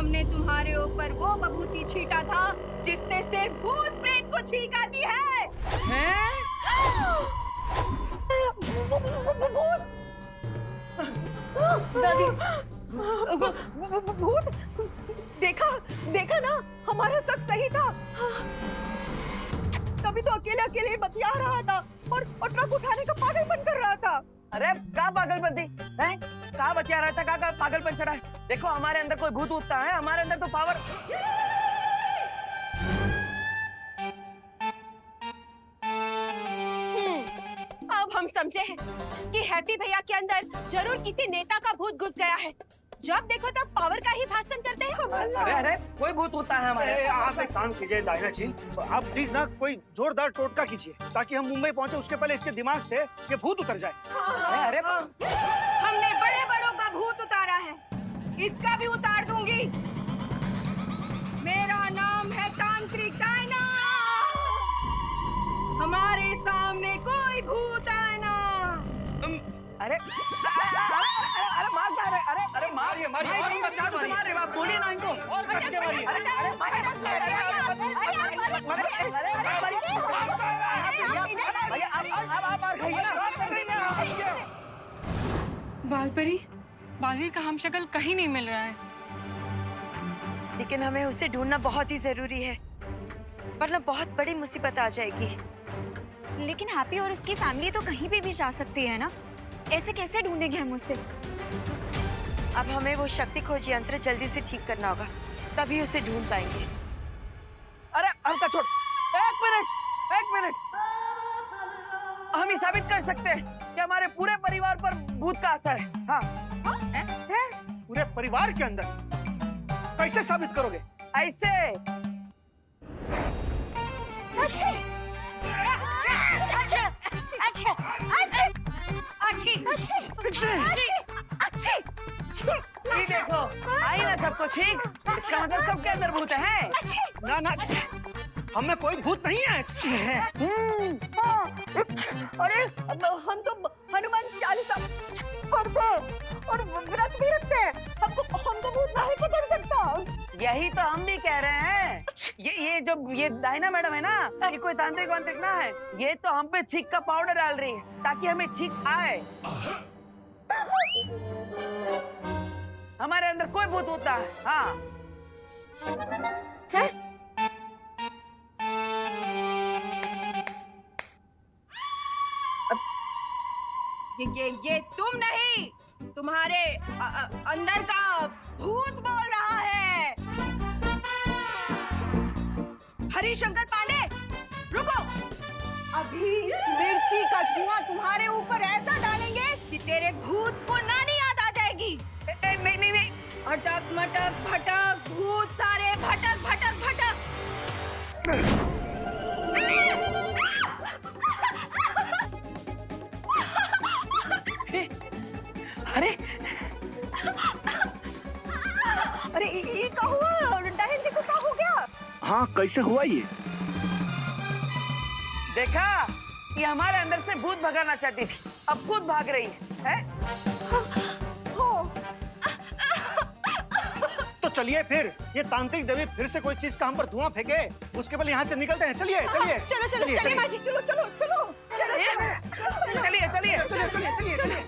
हमने तुम्हारे ऊपर वो बभूति छीटा था जिससे सिर्फ भूत प्रेत को छींक आती है। हैं? दादी भूत देखा देखा ना, हमारा शक सही था। तभी तो अकेले अकेले बतिया रहा था और ट्रक उठाने का पागलपन कर रहा था। अरे क्या पागलपन थी? हैं? कहाँ बतिया रहा था? कहाँ पागलपन चढ़ा है? देखो हमारे अंदर कोई भूत उठता है, हमारे अंदर तो पावर। अब हम समझे हैं कि हैप्पी भैया के अंदर जरूर किसी नेता का भूत घुस गया है। जब देखो तब पावर का ही भाषण करते हैं। अरे कोई भूत होता है हमारे। आप एक काम कीजिए डायना जी, आप प्लीज ना कोई जोरदार टोटका कीजिए ताकि हम मुंबई पहुंचे उसके पहले इसके दिमाग से ये भूत उतर जाए। अरे हमने बड़े बड़ों का भूत उतारा है, इसका भी उतार दूंगी। मेरा नाम है तांत्रिक डायना। हमारे सामने कोई भूत आए ना। अरे अरे मार जा रहे, अरे मारिए मार रहे, आप बोलिए ना इनको। बालपरी, बालवीर का हमशक्ल कहीं नहीं मिल रहा है। लेकिन हमें उसे ढूंढना बहुत ही जरूरी है, वरना बहुत बड़ी मुसीबत आ जाएगी। लेकिन हैप्पी और उसकी फैमिली तो कहीं पे भी जा सकती है ना, ऐसे कैसे ढूंढेंगे हम उसे? अब हमें वो शक्ति खोज यंत्र जल्दी से ठीक करना होगा, तभी उसे ढूंढ पाएंगे। अरे हमका छोड़, एक मिनट। हम ही साबित कर सकते हैं कि हमारे पूरे परिवार पर भूत का असर है। हाँ। पूरे परिवार के अंदर कैसे साबित करोगे? ऐसे ये देखो, आई ना सबको छींक। इसका मतलब सबके अंदर भूत है। ना हमें कोई भूत नहीं है। अरे हम तो हनुमान चालीसा पढ़ते और व्रत भी रखते हैं। हम तो भूत नहीं पकड़ सकता। यही तो हम भी कह रहे हैं। ये डायना मैडम है ना, ये कोई तांत्रिक वांत्रिक ना है। ये तो हम पे छींक का पाउडर डाल रही है ताकि हमें छींक आए। हमारे अंदर कोई भूत होता है। हाँ। है? ये तुम नहीं, तुम्हारे अंदर का भूत बोल रहा है। हरिशंकर पांडे, रुको। अभी इस मिर्ची का धुआं तुम्हारे ऊपर ऐसा डालेंगे कि तेरे भूत को नानी याद आ जाएगी। नहीं। अटक मटक भटक, भूत सारे भटक भटक भटक। अरे ये क्या हुआ? डायन जी को क्या हो गया? हाँ, कैसे हुआ ये? देखा, ये हमारे अंदर से भूत भगाना चाहती थी, अब खुद भाग रही है? तो चलिए फिर, ये तांत्रिक देवी फिर से कोई चीज का हम पर धुआं फेंके, उसके पहले यहाँ से निकलते हैं। चलिए चलो मासी, चलिए।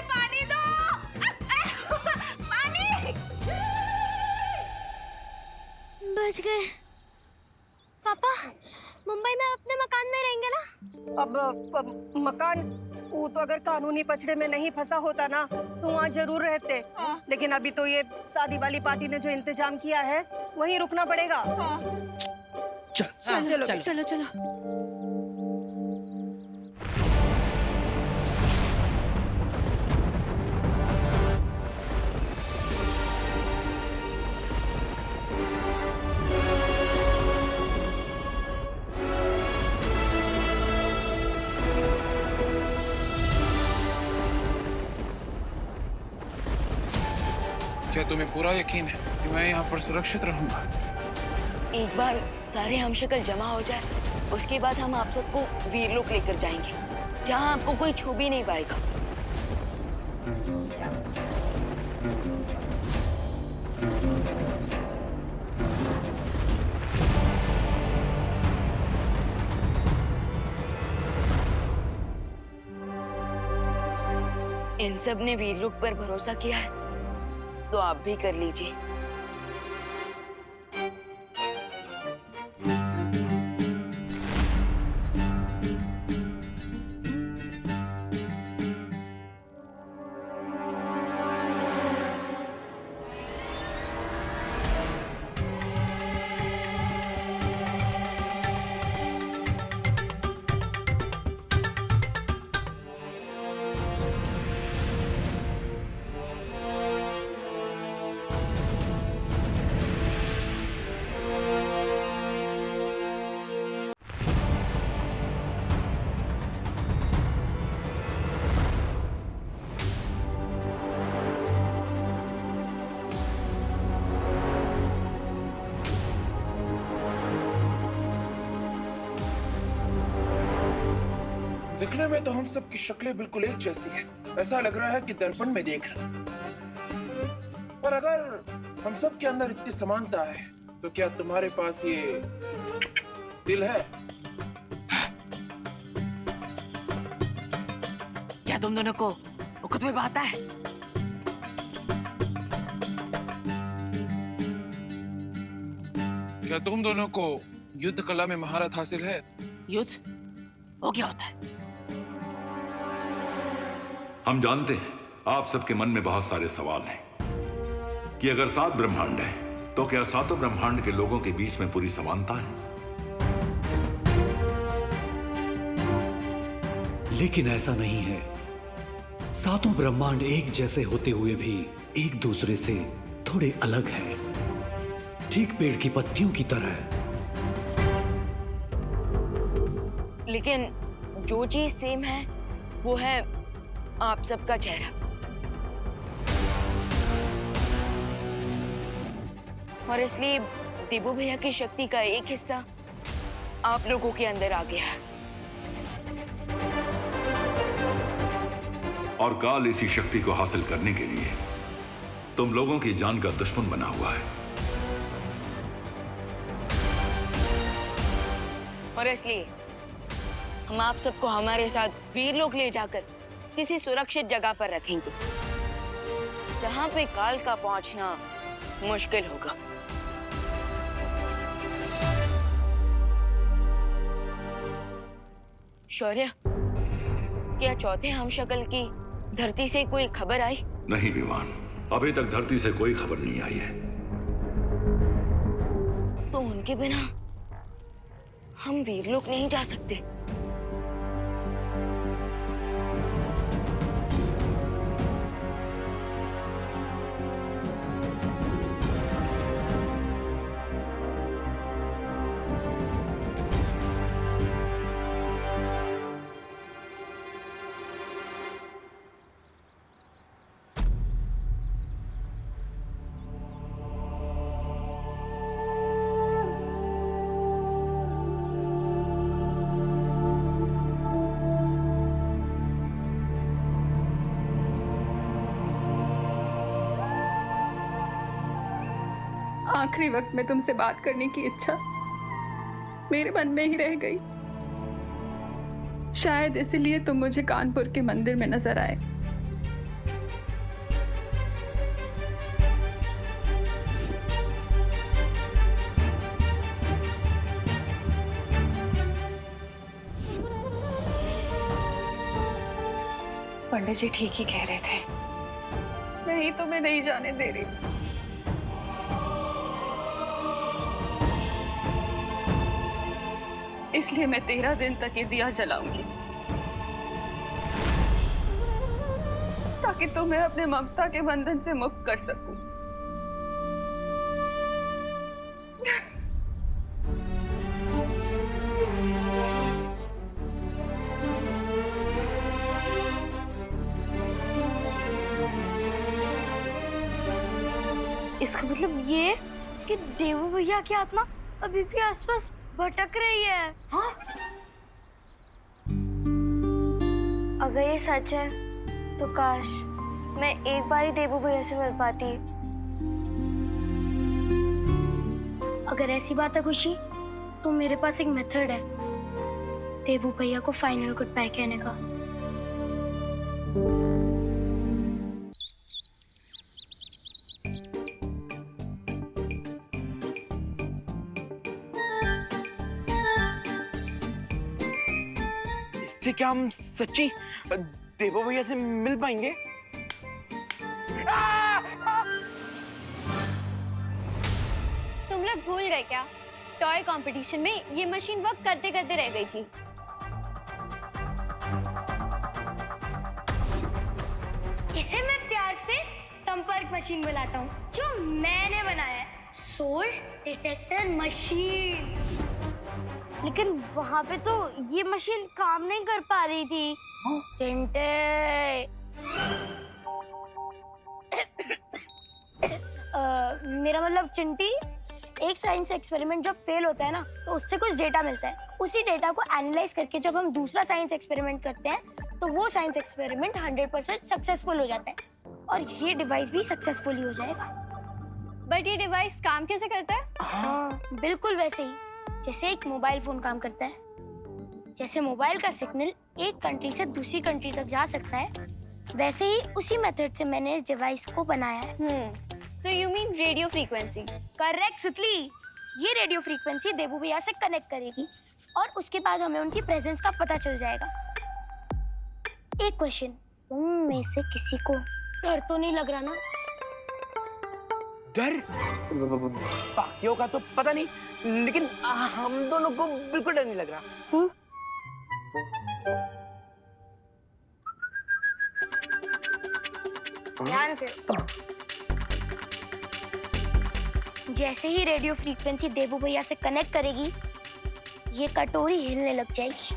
पानी दो। पानी। बच गए। पापा, मुंबई में अपने मकान में रहेंगे ना? अब मकान, वो तो अगर कानूनी पछड़े में नहीं फंसा होता ना तो वहाँ जरूर रहते। लेकिन अभी तो ये शादी वाली पार्टी ने जो इंतजाम किया है वहीं रुकना पड़ेगा। चलो। क्या तुम्हें पूरा यकीन है कि मैं यहाँ पर सुरक्षित रहूंगा? एक बार सारे हमशक्ल जमा हो जाए, उसके बाद हम आप सबको वीरलोक लेकर जाएंगे, जहाँ आपको कोई छू भी नहीं पाएगा। इन सब ने वीरलोक पर भरोसा किया है, तो आप भी कर लीजिए। दिखने में तो हम सब की शक्लें बिल्कुल एक जैसी है। ऐसा लग रहा है कि दर्पण में देख रहे हैं। पर अगर हम सब के अंदर इतनी समानता है, तो क्या तुम्हारे पास ये दिल है? क्या तुम दोनों को खुद में आता है? क्या तुम दोनों को युद्ध कला में महारत हासिल है? युद्ध वो क्या होता है? हम जानते हैं आप सबके मन में बहुत सारे सवाल हैं कि अगर 7 ब्रह्मांड हैं, तो क्या 7 ब्रह्मांड के लोगों के बीच में पूरी समानता है? लेकिन ऐसा नहीं है। 7 ब्रह्मांड एक जैसे होते हुए भी एक दूसरे से थोड़े अलग हैं, ठीक पेड़ की पत्तियों की तरह। लेकिन जो चीज सेम है वो है आप सबका चेहरा। और इसलिए देवू भैया की शक्ति का एक हिस्सा आप लोगों के अंदर आ गया है। और काल इसी शक्ति को हासिल करने के लिए तुम लोगों की जान का दुश्मन बना हुआ है। और इसलिए हम आप सबको हमारे साथ वीरलोक ले जाकर किसी सुरक्षित जगह पर रखेंगे, जहां पे काल का पहुंचना मुश्किल होगा। शौर्य, क्या चौथे हमशक्ल की धरती से कोई खबर आई? नहीं विवान, अभी तक धरती से कोई खबर नहीं आई है। तो उनके बिना हम वीरलोक नहीं जा सकते। आखिरी वक्त में तुमसे बात करने की इच्छा मेरे मन में ही रह गई। शायद इसलिए तुम मुझे कानपुर के मंदिर में नजर आए। पंडित जी ठीक ही कह रहे थे। मैं ही तुम्हें नहीं जाने दे रही। इसलिए मैं 13 दिन तक ये दिया जलाऊंगी, ताकि तुम्हें अपने ममता के बंधन से मुक्त कर सकूं। इसका मतलब ये कि देवू भैया की आत्मा अभी भी आसपास भटक रही है। हाँ? अगर ये सच है तो काश मैं एक बार ही देबू भैया से मिल पाती। अगर ऐसी बात है खुशी, तो मेरे पास एक मेथड है देबू भैया को फाइनल गुड बाय कहने का। इससे क्या हम सच्ची देवो भैया से मिल पाएंगे? तुम लोग भूल गए क्या? टॉय कंपटीशन में ये मशीन वर्क करते करते रह गई थी। इसे मैं प्यार से संपर्क मशीन बुलाता हूँ, जो मैंने बनाया है, सोल डिटेक्टर मशीन। लेकिन वहाँ पे तो ये मशीन काम नहीं कर पा रही थी। चिंटे मेरा मतलब चिंटी, एक साइंस एक्सपेरिमेंट जब फेल होता है ना, तो उससे कुछ डेटा मिलता है। उसी डेटा को एनालाइज करके जब हम दूसरा साइंस एक्सपेरिमेंट करते हैं, तो वो साइंस एक्सपेरिमेंट 100% सक्सेसफुल हो जाता है और ये डिवाइस भी सक्सेसफुल ही हो जाएगा। बट ये डिवाइस काम कैसे करता है? हाँ, बिल्कुल वैसे ही जैसे एक मोबाइल फोन काम करता है। जैसे मोबाइल का सिग्नल एक कंट्री से दूसरी कंट्री तक जा सकता है, वैसे ही उसी मेथड से मैंने इस डिवाइस को बनाया है। So you mean radio frequency? Correct सुतली। ये रेडियो फ्रीक्वेंसी देबू भैया से कनेक्ट करेगी और उसके बाद हमें उनकी प्रेजेंस का पता चल जाएगा। एक क्वेश्चन, तुम में से किसी को डर तो नहीं लग रहा ना? डर? बाकियों का तो पता नहीं, लेकिन हम दोनों को बिल्कुल डर नहीं लग रहा। ध्यान से। जैसे ही रेडियो फ्रीक्वेंसी देबू भैया से कनेक्ट करेगी, ये कटोरी हिलने लग जाएगी।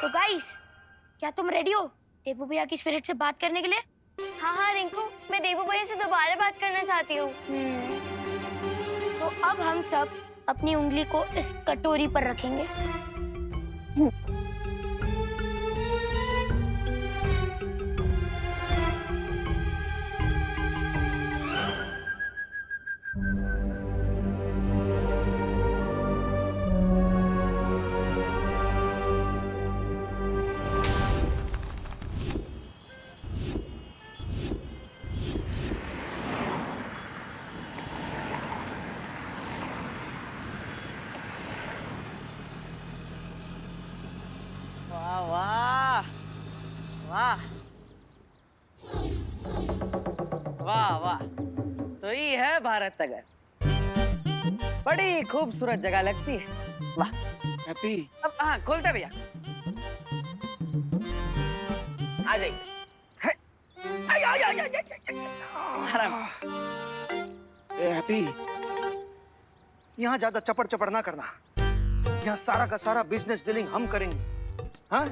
तो गाइस, क्या तुम रेडी हो देबू भैया की स्पिरिट से बात करने के लिए? हाँ हाँ रिंकू, मैं देबू भैया से दोबारा बात करना चाहती हूँ। तो अब हम सब अपनी उंगली को इस कटोरी पर रखेंगे। वाह वाह वाह वाह वाह, तो ये है भारत नगर। बड़ी खूबसूरत जगह लगती है। वाह हैप्पी। अब हाँ खोलते भैया, आ जाइए। आराम। ए हैप्पी, यहाँ ज्यादा चपड़ चपड़ ना करना। यहाँ सारा का सारा बिजनेस डीलिंग हम करेंगे। हाँ?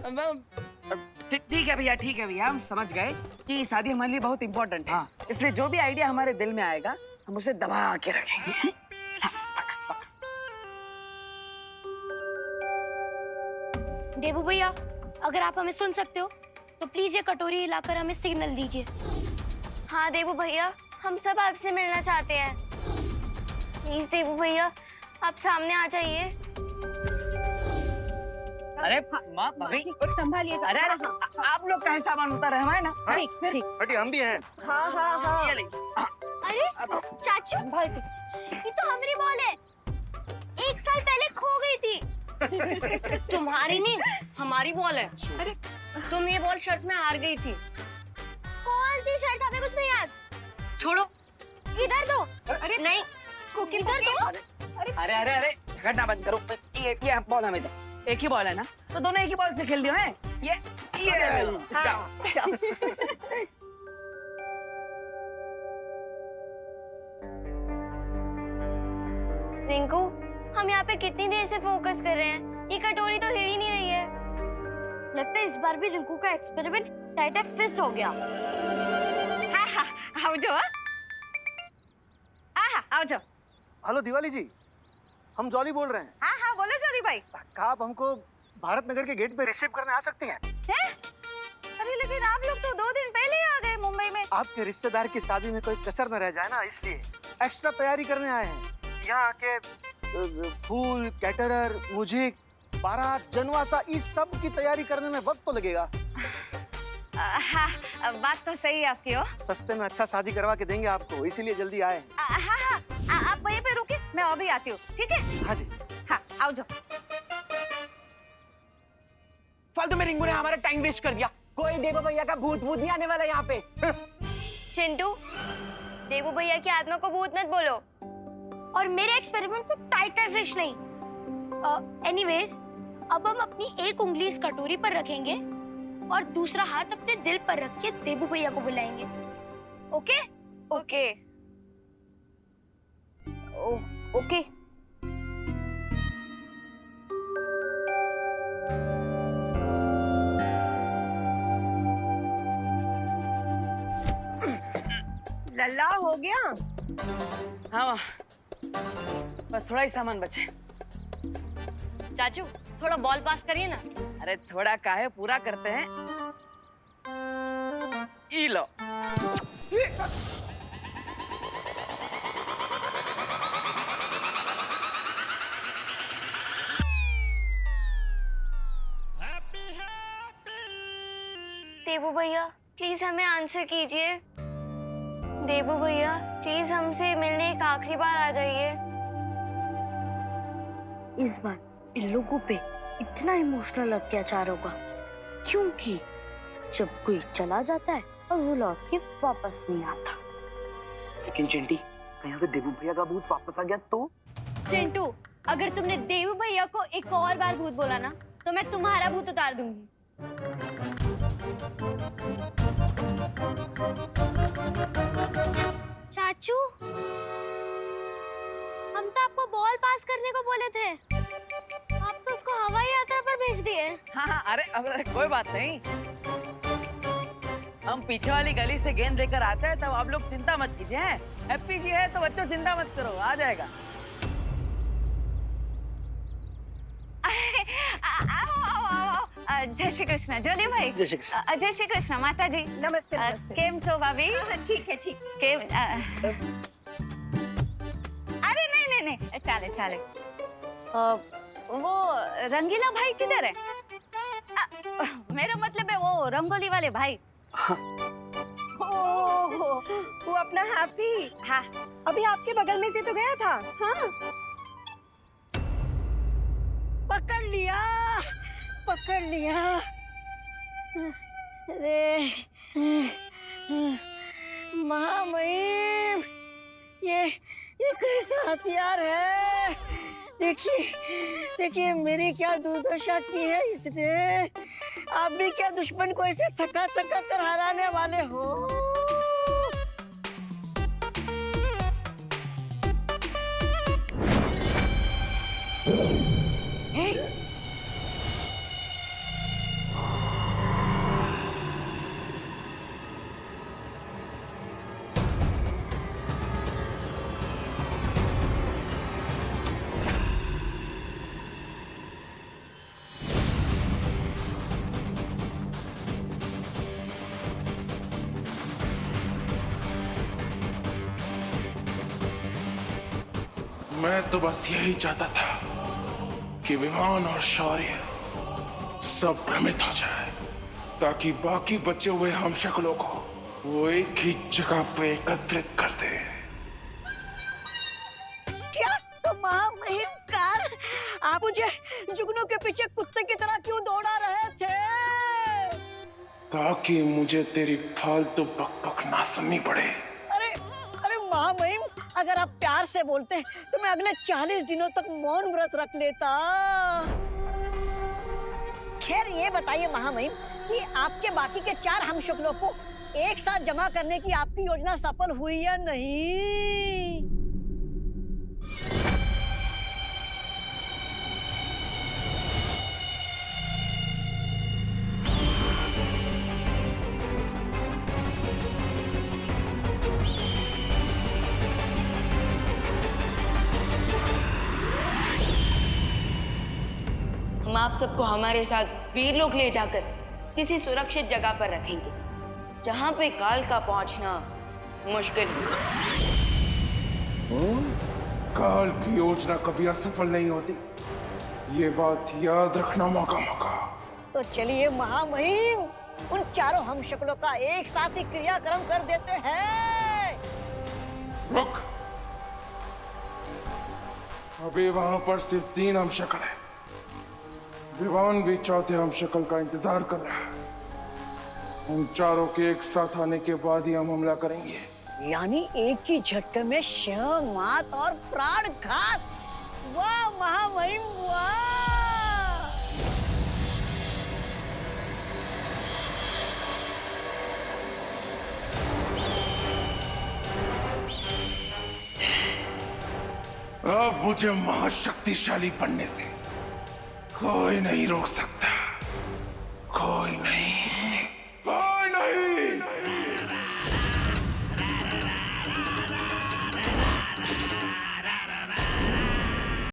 ठीक है भैया, ठीक है भैया, हम समझ गए कि शादी हमारे लिए बहुत इम्पोर्टेंट है। हाँ। इसलिए जो भी आइडिया हमारे दिल में आएगा, हम उसे दबा के रखेंगे। देबू भैया, अगर आप हमें सुन सकते हो, तो प्लीज ये कटोरी हिलाकर हमें सिग्नल दीजिए। हाँ देबू भैया, हम सब आपसे मिलना चाहते हैं। प्लीज देबू भैया, आप सामने आ जाइए। अरे माँ भाभी संभालिए। अरे आप लोग का सामान उतार रहे हैं ना? ठीक ठीक। हटी, हम भी हैं। हाँ हाँ हाँ। ये लीजिए। अरे चाचू, ये तो हमारी बॉल है। 1 साल पहले खो गई थी। तुम्हारी नहीं, हमारी बॉल है। अरे तुम ये बॉल शर्ट में हार गई थी। कौन सी शर्ट? हमें कुछ नहीं याद। छोड़ो, इधर दो। अरे नहीं, इधर दो। अरे अरे अरे झगड़ना बंद करो। ये बॉल हमें दो। एक ही बॉल है ना, तो दोनों एक ही बॉल से खेल दियो हैं। ये रिंकू, हम यहाँ पे कितनी देर से फोकस कर रहे हैं, ये कटोरी तो हिल ही नहीं रही है। लगता है इस बार भी रिंकू का एक्सपेरिमेंट टाइट फिक्स हो गया। हाँ हाँ, आओ जाओ। हाँ हाँ, आओ जाओ। हेलो दिवाली जी, हम जॉली बोल रहे हैं। हाँ हाँ, बोलो जॉली भाई। क्या आप हमको भारत नगर के गेट पे रिसीव करने आ सकते हैं? हैं? आपके रिश्तेदार की शादी में कोई कसर न रह जाए ना, इसलिए एक्स्ट्रा तैयारी करने आए हैं। यहाँ आके फूल, कैटरर, म्यूजिक, बारात, जनवासा, इस सब की तैयारी करने में वक्त तो लगेगा। हाँ, बात तो सही है आपकी हो। सस्ते में अच्छा शादी करवा के देंगे आपको, इसीलिए जल्दी आए। हाँ हाँ, आप वहीं पे रुकिए, मैं अभी आती हूँ, ठीक है? हाँ जी। हाँ, आओ जाओ। फालतू में रिंगू ने हमारा टाइम वेस्ट कर दिया। कोई देवो भैया का भूत नहीं आने वाला यहाँ पे। चिंटू, देवू भैया की आत्मा को भूत मत बोलो, और मेरे एक्सपेरिमेंट को टाइटर फिश नहीं। एनीवेज, अब हम अपनी एक उंगली इस कटोरी पर रखेंगे और दूसरा हाथ अपने दिल पर रख के देवू भैया को बुलाएंगे। ओके? ओके। ओके। लल्ला हो गया? हाँ, बस थोड़ा ही सामान बचे। चाचू थोड़ा बॉल पास करिए ना। अरे थोड़ा काहे, पूरा करते हैं। ई लो। देवू भैया प्लीज हमें आंसर कीजिए। देवू भैया प्लीज हमसे मिलने एक आखिरी बार आ जाइए। इस बार इन लोगों पे इतना इमोशनल अत्याचार होगा क्योंकि जब कोई चला जाता है और वो लौट के वापस नहीं आता। लेकिन चिंटी, कहीं अगर देवू भैया का भूत वापस आ गया तो? चिंटू, अगर तुमने देवू भैया को एक और बार भूत बोला ना तो मैं तुम्हारा भूत उतार दूंगी। चाचू, हम तो आपको बॉल पास करने को बोले थे, आप तो उसको हवाई यात्रा पर भेज दिए। हाँ, अरे कोई बात नहीं। हम पीछे वाली गली से गेंद लेकर आते हैं, तब आप लोग चिंता मत कीजिए। हैप्पी जी है तो बच्चों चिंता मत करो, आ जाएगा। जय श्री कृष्ण जोली भाई। जय श्री कृष्ण। जय श्री कृष्ण माता जी। नमस्ते नमस्ते। केम छो भाभी? ठीक है ठीक। केम अरे नहीं नहीं नहीं, चाले चाले। वो रंगीला भाई किधर है? मेरा मतलब है वो रंगोली वाले भाई। ओह, वो अपना हैप्पी। हाँ, अभी आपके बगल में से तो गया था। हाँ, पकड़ लिया, पकड़ लिया। अरे महामहिम, ये कैसा हथियार है? देखिए देखिए मेरी क्या दुर्दशा की है इसने। आप भी क्या दुश्मन को ऐसे थका थका कर हराने वाले हो? मैं तो बस यही चाहता था कि विमान और शौर्य सब भ्रमित हो जाए, ताकि बाकी बचे हुए हम शक्लों को वो एक ही जगह पे एकत्रित कर दे। क्या तो महामहिम कार, आप मुझे जुगनू के पीछे कुत्ते की तरह क्यों दौड़ा रहे थे? ताकि मुझे तेरी फालतू बकबक ना सुननी पड़े। अरे अरे महामहिम, अगर आप प्यार से बोलते तो मैं अगले 40 दिनों तक मौन व्रत रख लेता। खैर ये बताइए महामहिम कि आपके बाकी के 4 हमशक्लों को एक साथ जमा करने की आपकी योजना सफल हुई या नहीं? हम आप सबको हमारे साथ वीरलोक ले जाकर किसी सुरक्षित जगह पर रखेंगे। जहाँ पे काल का पहुंचना मुश्किल है। काल की योजना कभी असफल नहीं होती, ये बात याद रखना मौका मौका। तो चलिए महामहिम, उन चारों हमशक्लों का एक साथ ही क्रियाक्रम कर देते हैं। रुक, अभी वहां पर सिर्फ 3 हमशक्ल है। विवान भी चौथे हमशक्ल का इंतजार कर रहा है। उन चारों के एक साथ आने के बाद ही हम हमला करेंगे। यानी एक ही झटके में शिव, मात और प्राण घात। वाह महामहिम वाह! अब मुझे महाशक्तिशाली बनने से कोई नहीं रोक सकता, कोई नहीं।